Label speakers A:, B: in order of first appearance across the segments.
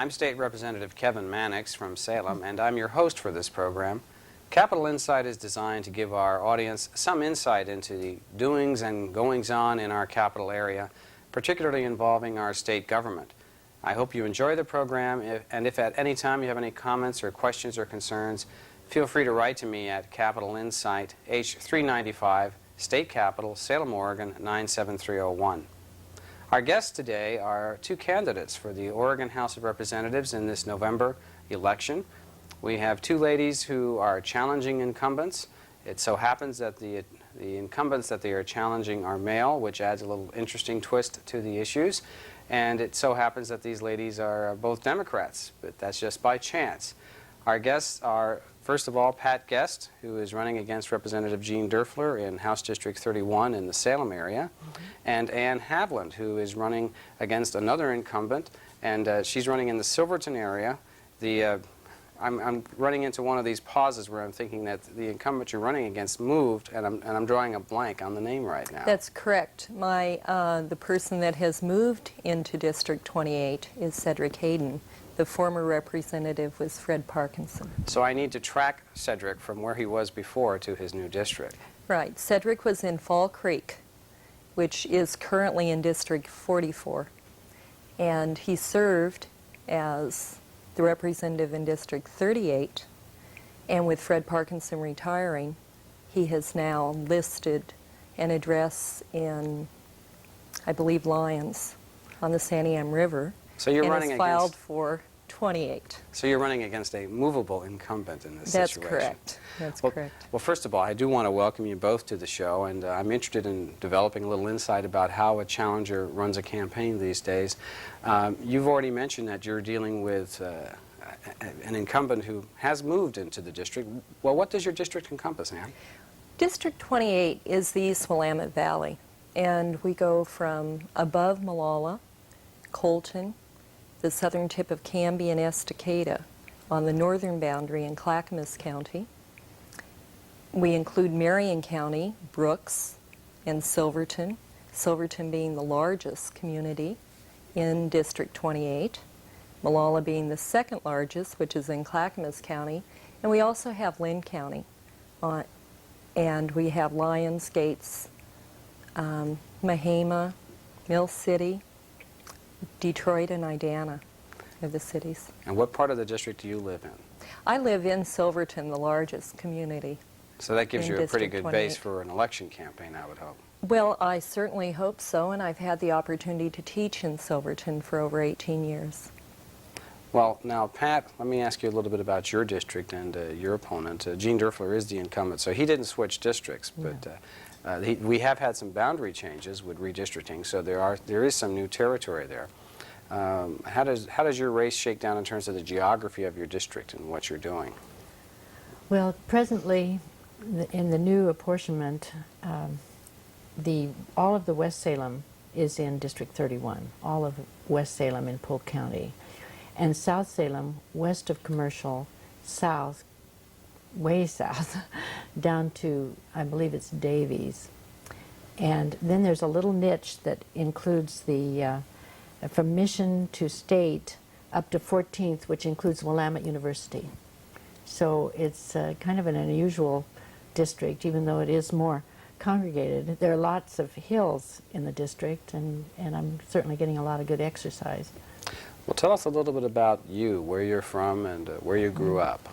A: I'm State Representative Kevin Mannix from Salem, and I'm your host for this program. Capital Insight is designed to give our audience some insight into the doings and goings-on in our capital area, particularly involving our state government. I hope you enjoy the program, and if at any time you have any comments or questions or concerns, feel free to write to me at Capital Insight, H395, State Capitol, Salem, Oregon, 97301. Our guests today are two candidates for the Oregon House of Representatives in this November election. We have two ladies who are challenging incumbents. It so happens that the incumbents that they are challenging are male, which adds a little interesting twist to the issues. And it so happens that these ladies are both Democrats, but that's just by chance. Our guests are, first of all, Pat Gest, who is running against Representative Jean Durfler in House District 31 in the Salem area, and Ann Haviland, who is running against another incumbent, and she's running in the Silverton area. I'm running into one of these pauses where I'm thinking that the incumbent you're running against moved, and I'm drawing a blank on the name right now.
B: That's correct. The person that has moved into District 28 is Cedric Hayden. The former representative was Fred Parkinson.
A: So I need to track Cedric from where he was before to his new district.
B: Right. Cedric was in Fall Creek, which is currently in District 44. And he served as the representative in District 38. And with Fred Parkinson retiring, he has now listed an address in, I believe, Lyons on the Santiam River.
A: So you're
B: and
A: running
B: is
A: against,
B: filed for 28.
A: So you're running against a movable incumbent in this
B: That's
A: situation.
B: correct. That's
A: Well,
B: correct.
A: Well, first of all, I do want to welcome you both to the show, and I'm interested in developing a little insight about how a challenger runs a campaign these days. You've already mentioned that you're dealing with an incumbent who has moved into the district. Well, what does your district encompass, Ann?
B: District 28 is the East Willamette Valley, and we go from above Molalla, Colton, the southern tip of Canby and Estacada on the northern boundary in Clackamas County. We include Marion County, Brooks, and Silverton, Silverton being the largest community in District 28, Molalla being the second largest, which is in Clackamas County, and we also have Lynn County, and we have Lyons, Gates, Mahama, Mill City, Detroit, and Idana are the cities.
A: And what part of the district do you live in?
B: I live in Silverton, the largest community.
A: So that gives you a pretty
B: District
A: good
B: 28.
A: base for an election campaign, I would hope.
B: Well, I certainly hope so, and I've had the opportunity to teach in Silverton for over 18 years.
A: Well, now, Pat, let me ask you a little bit about your district and your opponent. Jean Durfler is the incumbent, so he didn't switch districts, but we have had some boundary changes with redistricting, so there is some new territory there. How does your race shake down in terms of the geography of your district and what you're doing?
C: Well, presently, in the new apportionment, all of the West Salem is in District 31, all of West Salem in Polk County. And South Salem, west of Commercial, south, way south, down to, I believe it's Davies. And then there's a little niche that includes from Mission to State up to 14th, which includes Willamette University. So it's kind of an unusual district, even though it is more congregated. There are lots of hills in the district, and I'm certainly getting a lot of good exercise.
A: Well, tell us a little bit about you, where you're from and where you grew up.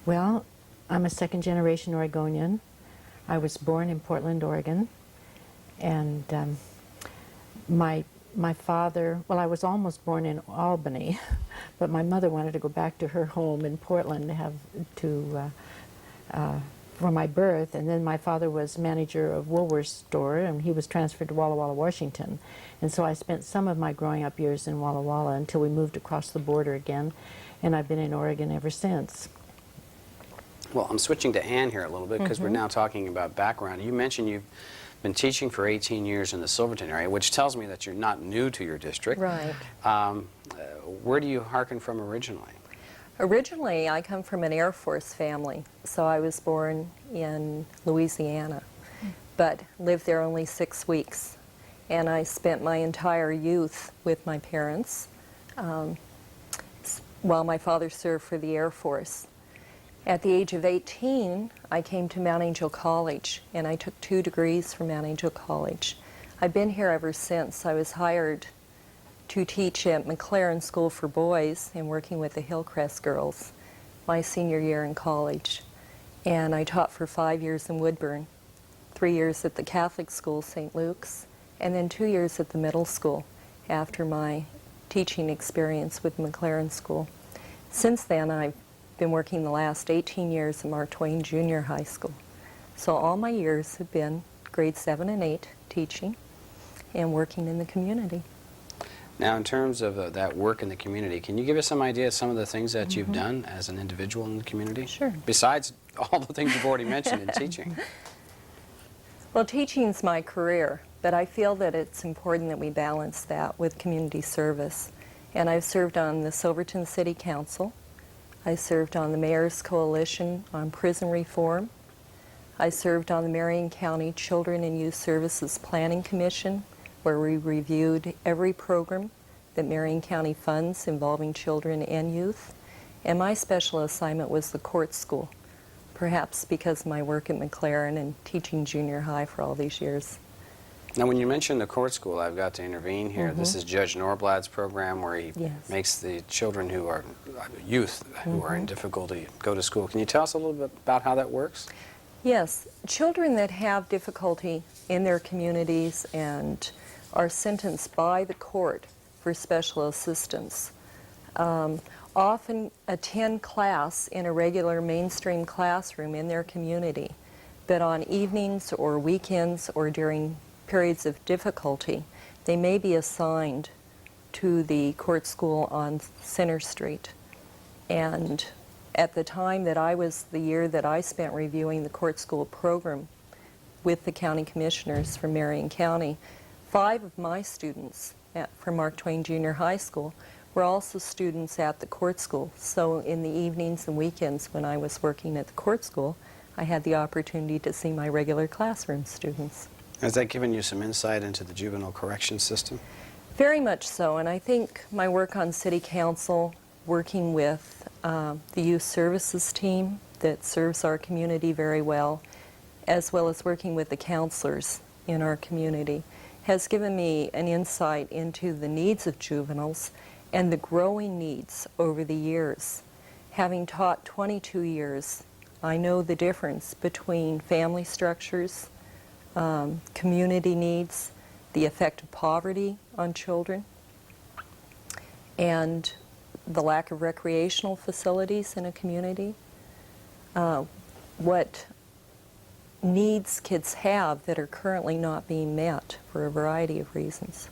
C: Well, I'm a second-generation Oregonian. I was born in Portland, Oregon, and my father, well, I was almost born in Albany, but my mother wanted to go back to her home in Portland for my birth, and then my father was manager of Woolworth's store, and he was transferred to Walla Walla, Washington. And so I spent some of my growing up years in Walla Walla until we moved across the border again, and I've been in Oregon ever since.
A: Well, I'm switching to Ann here a little bit because we're now talking about background. You mentioned you've been teaching for 18 years in the Silverton area, which tells me that you're not new to your district.
B: Right.
A: Where do you hearken from originally?
B: Originally, I come from an Air Force family, so I was born in Louisiana, but lived there only 6 weeks. And I spent my entire youth with my parents, while my father served for the Air Force. At the age of 18, I came to Mount Angel College, and I took 2 degrees from Mount Angel College. I've been here ever since. I was hired to teach at McLaren School for Boys and working with the Hillcrest girls my senior year in college. And I taught for 5 years in Woodburn, 3 years at the Catholic school, St. Luke's, and then 2 years at the middle school after my teaching experience with McLaren School. Since then, I've been working the last 18 years at Mark Twain Junior High School. So all my years have been grades 7 and 8 teaching and working in the community.
A: Now, in terms of that work in the community, can you give us some idea of some of the things that you've done as an individual in the community?
B: Sure.
A: Besides all the things you've already mentioned in teaching.
B: Well, teaching's my career, but I feel that it's important that we balance that with community service. And I've served on the Silverton City Council. I served on the Mayor's Coalition on Prison Reform. I served on the Marion County Children and Youth Services Planning Commission, where we reviewed every program that Marion County funds involving children and youth. And my special assignment was the court school, perhaps because of my work at McLaren and teaching junior high for all these years.
A: Now, when you mention the court school, I've got to intervene here. This is Judge Norblad's program where he makes the children who are youth who are in difficulty go to school. Can you tell us a little bit about how that works?
B: Yes, children that have difficulty in their communities and are sentenced by the court for special assistance often attend class in a regular mainstream classroom in their community, but on evenings or weekends or during periods of difficulty, they may be assigned to the court school on Center Street. And at the time that the year that I spent reviewing the court school program with the county commissioners from Marion County, 5 of my students from Mark Twain Junior High School were also students at the court school. So in the evenings and weekends when I was working at the court school, I had the opportunity to see my regular classroom students.
A: Has that given you some insight into the juvenile correction system?
B: Very much so, and I think my work on City Council, working with the youth services team that serves our community very well as working with the counselors in our community, has given me an insight into the needs of juveniles and the growing needs over the years. Having taught 22 years, I know the difference between family structures, community needs, the effect of poverty on children, and the lack of recreational facilities in a community, what needs kids have that are currently not being met for a variety of reasons.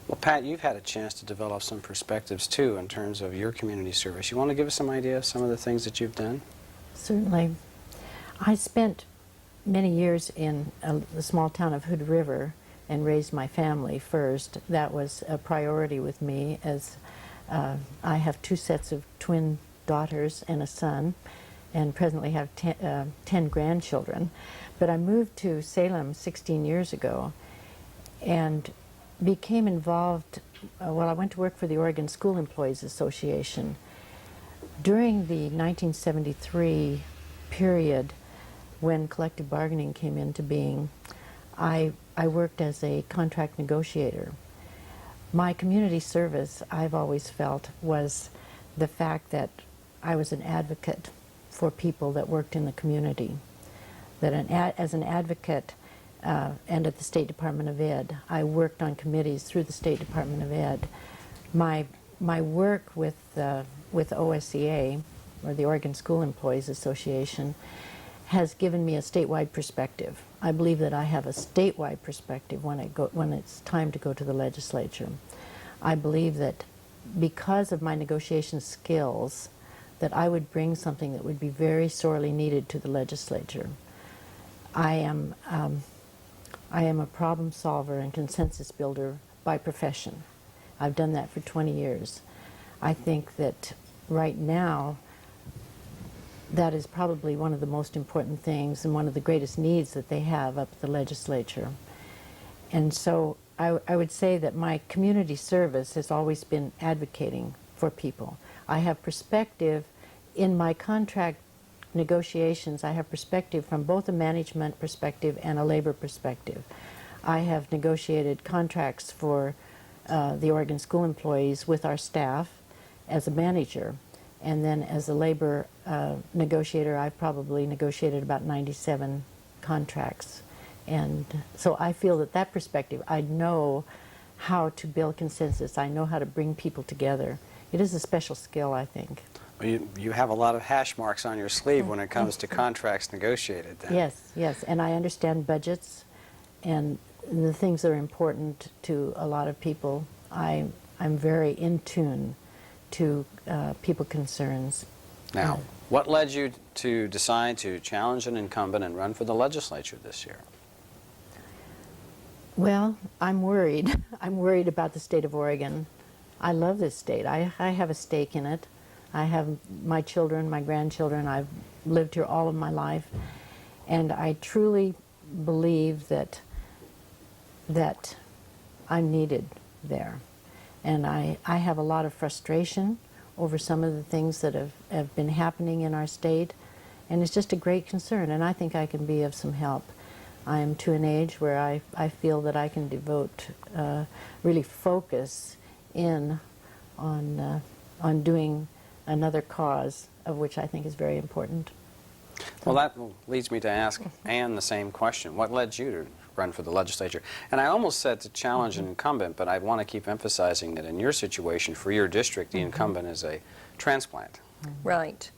A: Well, Pat, you've had a chance to develop some perspectives, too, in terms of your community service. You want to give us some idea of some of the things that you've done?
C: Certainly. I spent many years in the small town of Hood River and raised my family first. That was a priority with me, as I have 2 sets of twin daughters and a son, and presently have 10 grandchildren. But I moved to Salem 16 years ago and became involved, I went to work for the Oregon School Employees Association. During the 1973 period when collective bargaining came into being, I worked as a contract negotiator. My community service, I've always felt, was the fact that I was an advocate for people that worked in the community. That as an advocate and at the State Department of Ed, I worked on committees through the State Department of Ed. My work with OSEA, or the Oregon School Employees Association, has given me a statewide perspective. I believe that I have a statewide perspective when it's time to go to the legislature. I believe that because of my negotiation skills, that I would bring something that would be very sorely needed to the legislature. I am a problem solver and consensus builder by profession. I've done that for 20 years. I think that right now, that is probably one of the most important things and one of the greatest needs that they have up at the legislature. And so I would say that my community service has always been advocating for people. I have perspective in my contract negotiations. I have perspective from both a management perspective and a labor perspective. I have negotiated contracts for the Oregon school employees with our staff as a manager, and then as a labor negotiator, I've probably negotiated about 97 contracts. And so I feel that that perspective, I know how to build consensus. I know how to bring people together. It is a special skill, I think.
A: Well, you have a lot of hash marks on your sleeve when it comes to contracts negotiated then.
C: Yes, yes, and I understand budgets and the things that are important to a lot of people. I'm very in tune to people concerns.
A: Now, what led you to decide to challenge an incumbent and run for the legislature this year?
C: Well, I'm worried. I'm worried about the state of Oregon. I love this state. I have a stake in it. I have my children, my grandchildren. I've lived here all of my life. And I truly believe that I'm needed there. And I have a lot of frustration over some of the things that have been happening in our state. And it's just a great concern, and I think I can be of some help. I am to an age where I feel that I can devote, really focus in on doing another cause, of which I think is very important.
A: Well, that leads me to ask Ann the same question. What led you to run for the legislature? And I almost said to challenge an incumbent, but I want to keep emphasizing that in your situation, for your district, the incumbent is a transplant.
B: Right.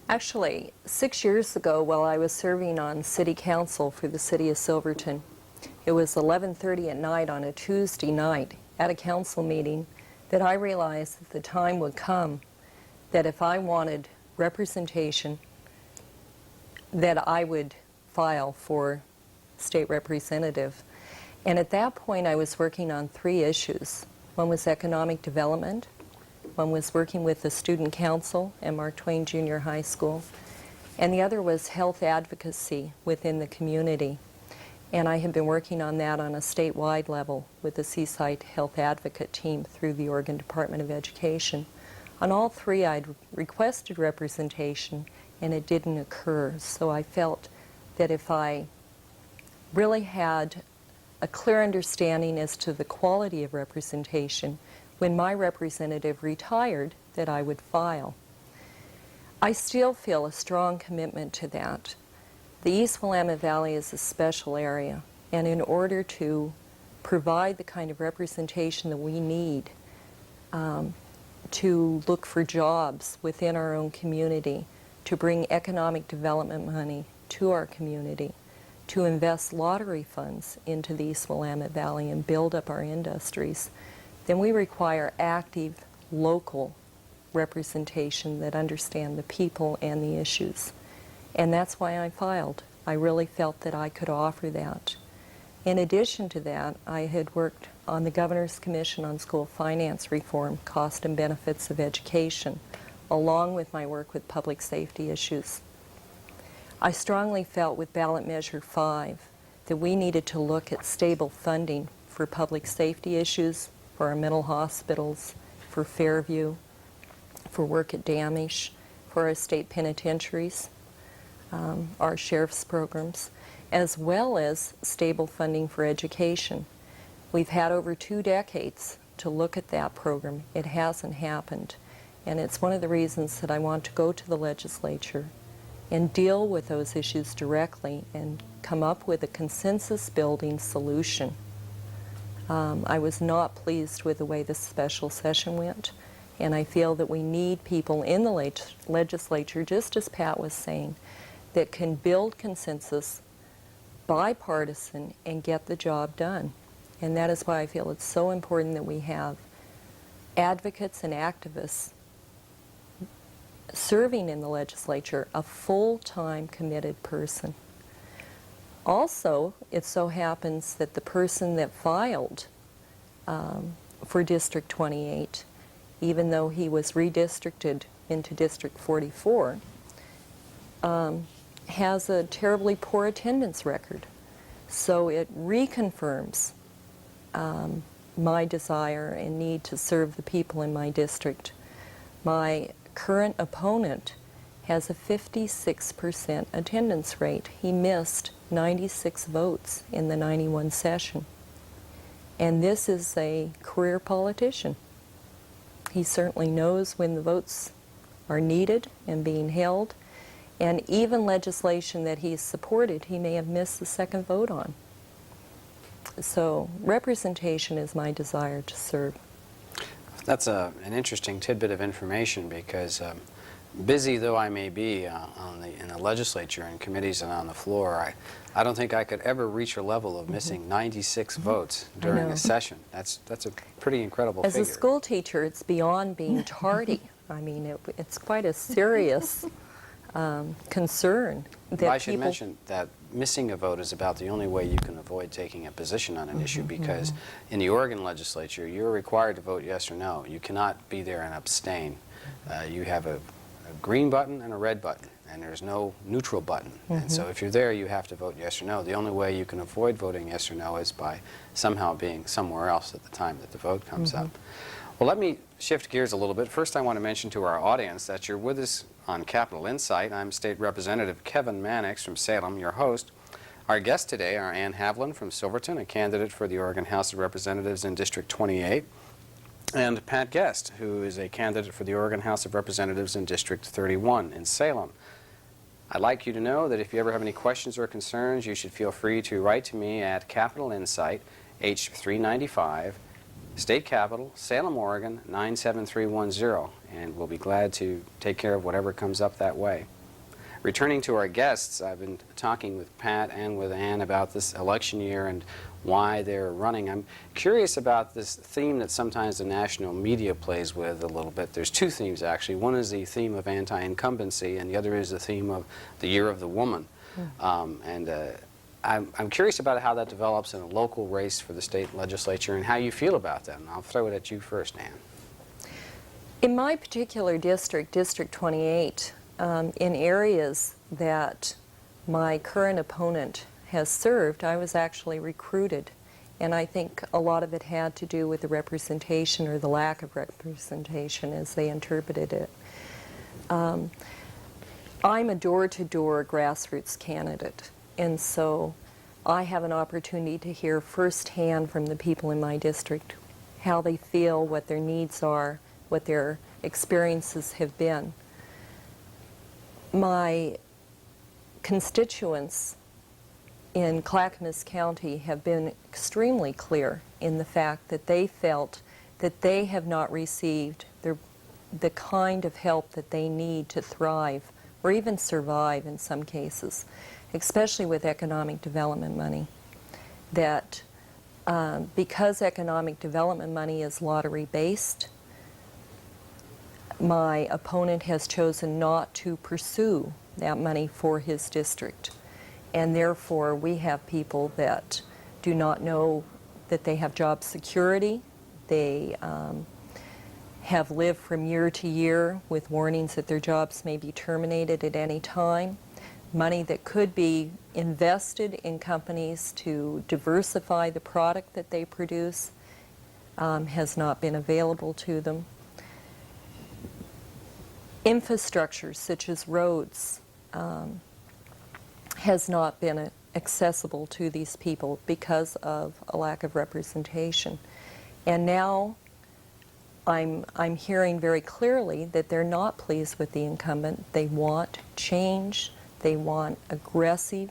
B: Actually, 6 years ago, while I was serving on City Council for the City of Silverton, it was 11:30 at night on a Tuesday night at a council meeting that I realized that the time would come that if I wanted representation, that I would file for state representative. And at that point, I was working on 3 issues. One was economic development. One was working with the student council at Mark Twain Junior High School, and the other was health advocacy within the community. And I have been working on that on a statewide level with the Seaside Health Advocate team through the Oregon Department of Education. On all 3, I'd requested representation, and it didn't occur. So I felt that if I really had a clear understanding as to the quality of representation, when my representative retired, that I would file. I still feel a strong commitment to that. The East Willamette Valley is a special area, and in order to provide the kind of representation that we need to look for jobs within our own community, to bring economic development money to our community, to invest lottery funds into the East Willamette Valley and build up our industries, then we require active local representation that understand the people and the issues. And that's why I filed. I really felt that I could offer that. In addition to that, I had worked on the Governor's Commission on School Finance Reform, Cost and Benefits of Education, along with my work with public safety issues. I strongly felt with Ballot Measure 5 that we needed to look at stable funding for public safety issues, for our mental hospitals, for Fairview, for work at Damish, for our state penitentiaries, our sheriff's programs, as well as stable funding for education. We've had over 2 decades to look at that program. It hasn't happened. And it's one of the reasons that I want to go to the legislature and deal with those issues directly and come up with a consensus-building solution. I was not pleased with the way this special session went, and I feel that we need people in the legislature, just as Pat was saying, that can build consensus, bipartisan, and get the job done. And that is why I feel it's so important that we have advocates and activists serving in the legislature, a full-time committed person. Also, it so happens that the person that filed for District 28, even though he was redistricted into District 44, has a terribly poor attendance record. So it reconfirms my desire and need to serve the people in my district. My current opponent has a 56% attendance rate. He missed 96 votes in the 91 session. And this is a career politician. He certainly knows when the votes are needed and being held, and even legislation that he's supported, he may have missed the second vote on. So representation is my desire to serve.
A: That's an interesting tidbit of information because busy though I may be in the legislature and committees and on the floor, I don't think I could ever reach a level of missing 96 votes during a session. That's a pretty incredible
B: As
A: figure.
B: a school teacher, it's beyond being tardy. I mean, it's quite a serious concern that
A: I should mention that missing a vote is about the only way you can avoid taking a position on an issue, because in the Oregon legislature, you're required to vote yes or no. You cannot be there and abstain. You have a green button and a red button, and there's no neutral button. And so if you're there, you have to vote yes or no. The only way you can avoid voting yes or no is by somehow being somewhere else at the time that the vote comes up. Well, let me shift gears a little bit. First, I want to mention to our audience that you're with us on Capital Insight. I'm State Representative Kevin Mannix from Salem, your host. Our guests today are Ann Haviland from Silverton, a candidate for the Oregon House of Representatives in District 28, and Pat Gest, who is a candidate for the Oregon House of Representatives in District 31 in Salem. I'd like you to know that if you ever have any questions or concerns, you should feel free to write to me at Capital Insight, H395, State Capitol, Salem, Oregon, 97310, and we'll be glad to take care of whatever comes up that way. Returning to our guests, I've been talking with Pat and with Ann about this election year and why they're running. I'm curious about this theme that sometimes the national media plays with a little bit. There's two themes, actually. One is the theme of anti-incumbency, and the other is the theme of the Year of the Woman. I'm curious about how that develops in a local race for the state legislature and how you feel about that. And I'll throw it at you first, Ann.
B: In my particular district, District 28, in areas that my current opponent has served, I was actually recruited. And I think a lot of it had to do with the representation or the lack of representation as they interpreted it. I'm a door-to-door grassroots candidate. And so I have an opportunity to hear firsthand from the people in my district how they feel, what their needs are, what their experiences have been. My constituents in Clackamas County have been extremely clear in the fact that they felt that they have not received the kind of help that they need to thrive or even survive in some cases, especially with economic development money. That because economic development money is lottery-based, my opponent has chosen not to pursue that money for his district. And therefore, we have people that do not know that they have job security. They have lived from year to year with warnings that their jobs may be terminated at any time. Money that could be invested in companies to diversify the product that they produce has not been available to them. Infrastructure such as roads has not been accessible to these people because of a lack of representation. And now I'm hearing very clearly that they're not pleased with the incumbent. They want change. They want aggressive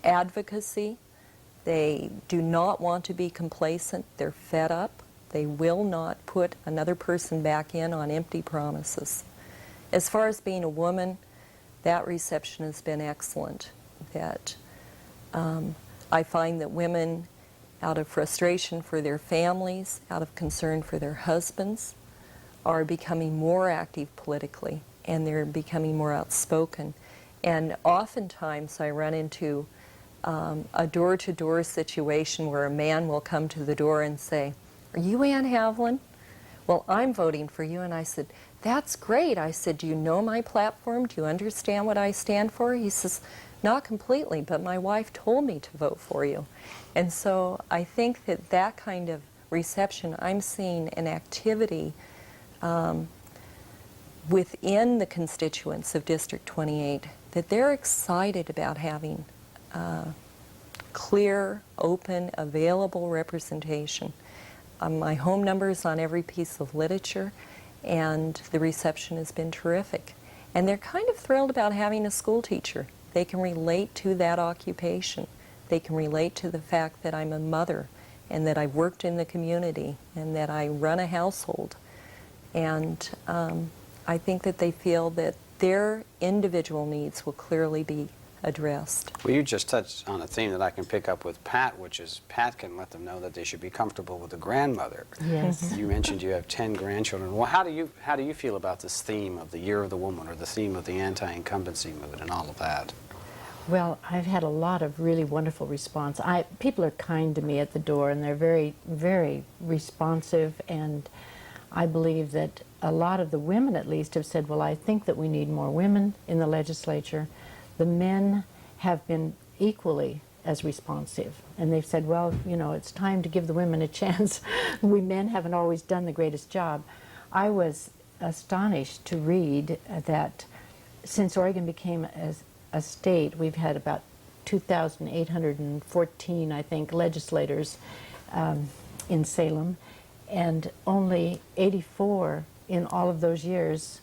B: advocacy. They do not want to be complacent. They're fed up. They will not put another person back in on empty promises. As far as being a woman, that reception has been excellent. That I find that women, out of frustration for their families, out of concern for their husbands, are becoming more active politically, and they're becoming more outspoken. And oftentimes I run into a door-to-door situation where a man will come to the door and say, "Are you Ann Haviland? Well, I'm voting for you." And I said, "That's great." I said, "Do you know my platform? Do you understand what I stand for?" He says, "Not completely, but my wife told me to vote for you." And so I think that that kind of reception, I'm seeing an activity within the constituents of District 28 that they're excited about having clear, open, available representation. My home number is on every piece of literature, and the reception has been terrific. And they're kind of thrilled about having a school teacher. They can relate to that occupation. They can relate to the fact that I'm a mother and that I've worked in the community and that I run a household. And I think that they feel that their individual needs will clearly be addressed.
A: Well, you just touched on a theme that I can pick up with Pat, which is Pat can let them know that they should be comfortable with a grandmother.
C: Yes.
A: You mentioned you have 10 grandchildren. Well, how do you feel about this theme of the Year of the Woman, or the theme of the anti-incumbency movement and all of that?
C: Well, I've had a lot of really wonderful response. People are kind to me at the door, and they're very, very responsive, and I believe that a lot of the women, at least, have said, well, I think that we need more women in the legislature. The men have been equally as responsive, and they've said, well, you know, it's time to give the women a chance. We men haven't always done the greatest job. I was astonished to read that since Oregon became a state, we've had about 2,814, I think, legislators in Salem, and only 84 in all of those years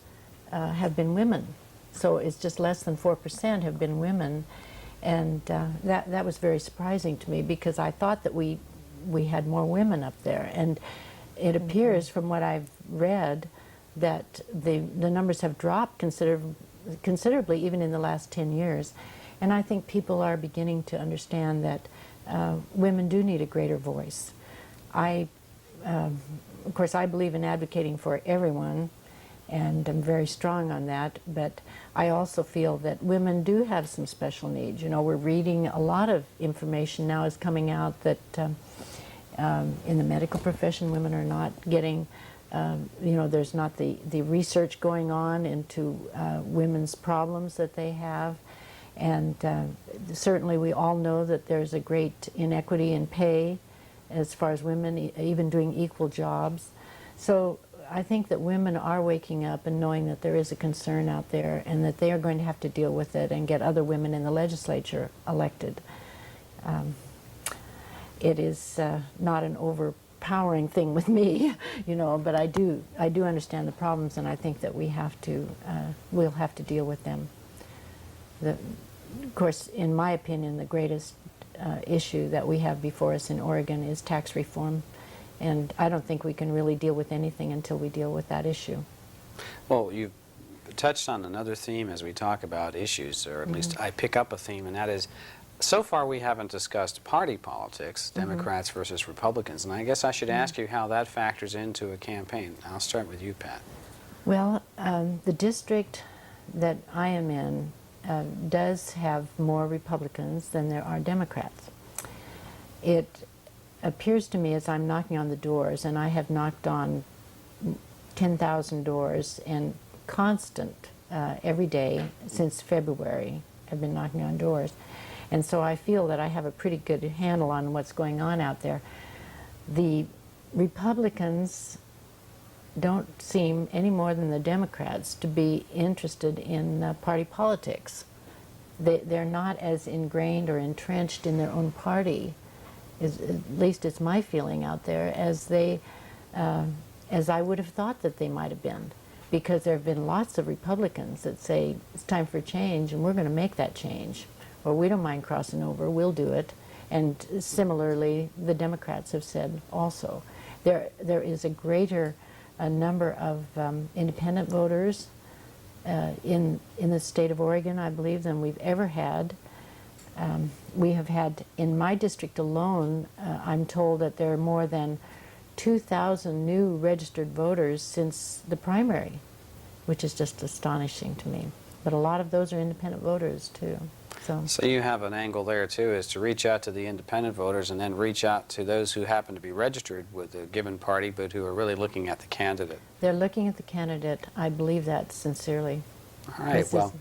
C: have been women. So it's just less than 4% have been women, and that was very surprising to me, because I thought that we had more women up there, and it appears from what I've read that the numbers have dropped considerably even in the last 10 years, and I think people are beginning to understand that women do need a greater voice. Of course, I believe in advocating for everyone, and I'm very strong on that, but I also feel that women do have some special needs. You know, we're reading a lot of information now is coming out that in the medical profession, women are not getting, you know, there's not the research going on into women's problems that they have, and certainly we all know that there's a great inequity in pay as far as women even doing equal jobs. So I think that women are waking up and knowing that there is a concern out there, and that they are going to have to deal with it and get other women in the legislature elected. It is not an overpowering thing with me, you know, but I do understand the problems, and I think that we'll have to deal with them. Of course, in my opinion, the greatest issue that we have before us in Oregon is tax reform. And I don't think we can really deal with anything until we deal with that issue.
A: Well, you've touched on another theme as we talk about issues, or at least I pick up a theme, and that is, so far we haven't discussed party politics, Democrats versus Republicans, and I guess I should ask you how that factors into a campaign. I'll start with you, Pat.
C: Well, the district that I am in does have more Republicans than there are Democrats. It appears to me, as I'm knocking on the doors, and I have knocked on 10,000 doors, and constant every day since February, I've been knocking on doors, and so I feel that I have a pretty good handle on what's going on out there. The Republicans don't seem, any more than the Democrats, to be interested in party politics. They're not as ingrained or entrenched in their own party, at least it's my feeling out there, as I would have thought that they might have been, because there have been lots of Republicans that say it's time for change and we're going to make that change, or we don't mind crossing over, we'll do it. And similarly, the Democrats have said also. There is a greater number of independent voters in the state of Oregon, I believe, than we've ever had. We have had, in my district alone, I'm told that there are more than 2,000 new registered voters since the primary, which is just astonishing to me. But a lot of those are independent voters, too.
A: So you have an angle there, too, is to reach out to the independent voters and then reach out to those who happen to be registered with a given party but who are really looking at the candidate.
C: They're looking at the candidate. I believe that sincerely.
A: All right, well,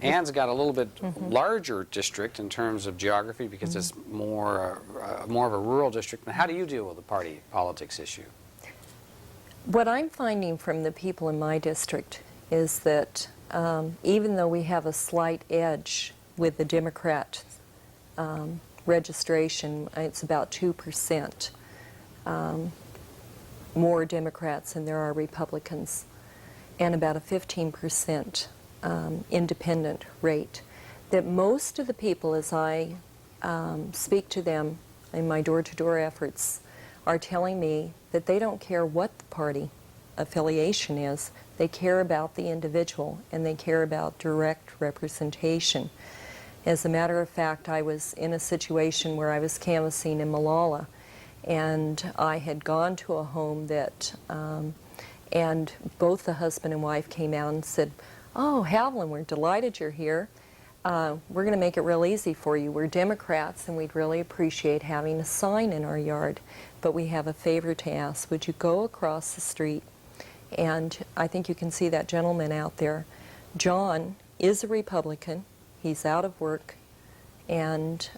A: Ann's got a little bit larger district in terms of geography, because it's more of a rural district. Now, how do you deal with the party politics issue?
B: What I'm finding from the people in my district is that even though we have a slight edge with the Democrat registration, it's about 2% more Democrats than there are Republicans, and about a 15% independent rate, that most of the people, as I speak to them in my door-to-door efforts, are telling me that they don't care what the party affiliation is. They care about the individual, and they care about direct representation. As a matter of fact, I was in a situation where I was canvassing in Malala, and I had gone to a home that, and both the husband and wife came out and said, "Oh, Haviland, we're delighted you're here. We're going to make it real easy for you. We're Democrats, and we'd really appreciate having a sign in our yard, but we have a favor to ask. Would you go across the street?" And I think you can see that gentleman out there. John is a Republican. He's out of work, and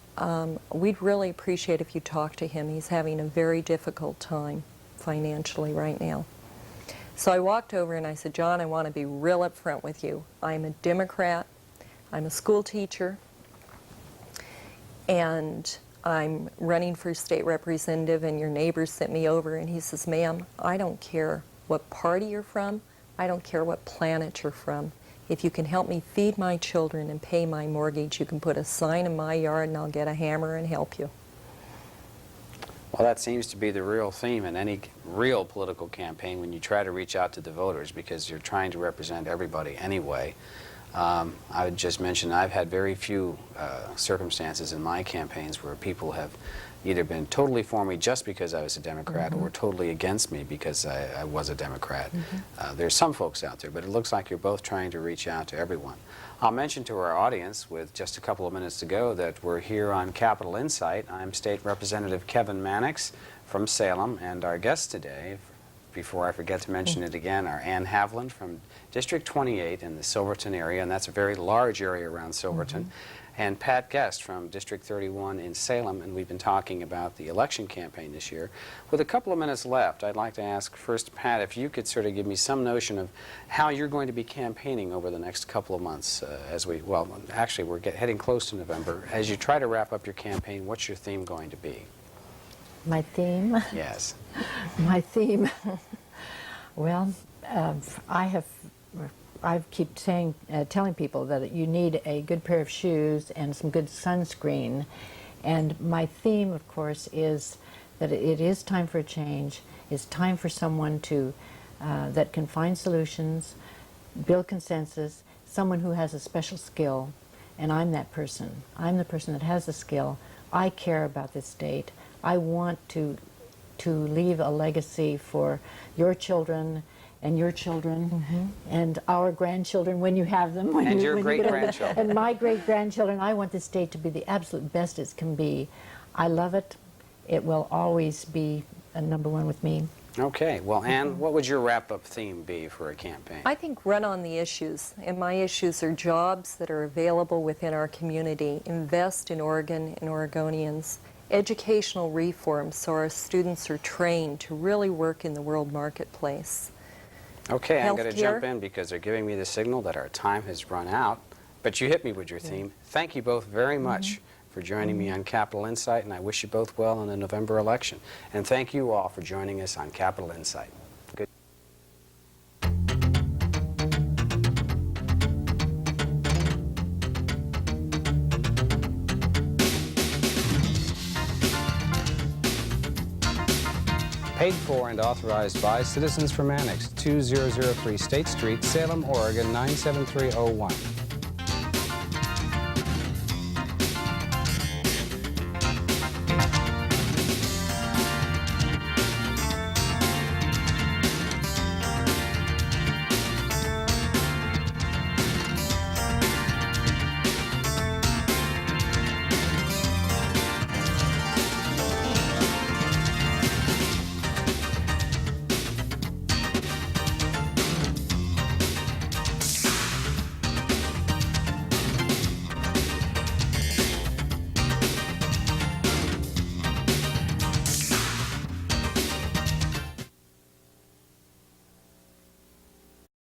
B: we'd really appreciate if you talk to him. He's having a very difficult time financially right now. So I walked over and I said, "John, I want to be real upfront with you. I'm a Democrat. I'm a school teacher, and I'm running for state representative, and your neighbor sent me over." And he says, "Ma'am, I don't care what party you're from. I don't care what planet you're from. If you can help me feed my children and pay my mortgage, you can put a sign in my yard and I'll get a hammer and help you."
A: Well, that seems to be the real theme in any real political campaign when you try to reach out to the voters, because you're trying to represent everybody anyway. I would just mention I've had very few circumstances in my campaigns where people have either been totally for me just because I was a Democrat, or totally against me because I was a Democrat. There's some folks out there, but it looks like you're both trying to reach out to everyone. I'll mention to our audience, with just a couple of minutes to go, that we're here on Capital Insight. I'm State Representative Kevin Mannix from Salem, and our guest today, before I forget to mention it again, are Ann Haviland from District 28 in the Silverton area, and that's a very large area around Silverton, and Pat Gest from District 31 in Salem, and we've been talking about the election campaign this year. With a couple of minutes left, I'd like to ask first, Pat, if you could sort of give me some notion of how you're going to be campaigning over the next couple of months as we, well, actually we're heading close to November. As you try to wrap up your campaign, what's your theme going to be?
C: My theme?
A: Yes.
C: My theme. Well, I keep saying, telling people that you need a good pair of shoes and some good sunscreen. And my theme, of course, is that it is time for a change. It's time for someone to that can find solutions, build consensus, someone who has a special skill. And I'm that person. I'm the person that has the skill. I care about this state. I want to leave a legacy for your children and your children and our grandchildren when you have them.
A: And your great-grandchildren.
C: And my great-grandchildren. I want this state to be the absolute best it can be. I love it. It will always be a number one with me.
A: Okay. Well, Ann, what would your wrap-up theme be for a campaign?
B: I think run on the issues, and my issues are jobs that are available within our community, invest in Oregon and Oregonians, educational reforms so our students are trained to really work in the world marketplace.
A: Okay, I'm going to
B: Healthcare.
A: jump in because they're giving me the signal that our time has run out, but you hit me with your theme. Thank you both very much for joining me on Capital Insight, and I wish you both well in the November election. And thank you all for joining us on Capital Insight. Good. Paid for and authorized by Citizens for Mannix, 2003 State Street, Salem, Oregon, 97301.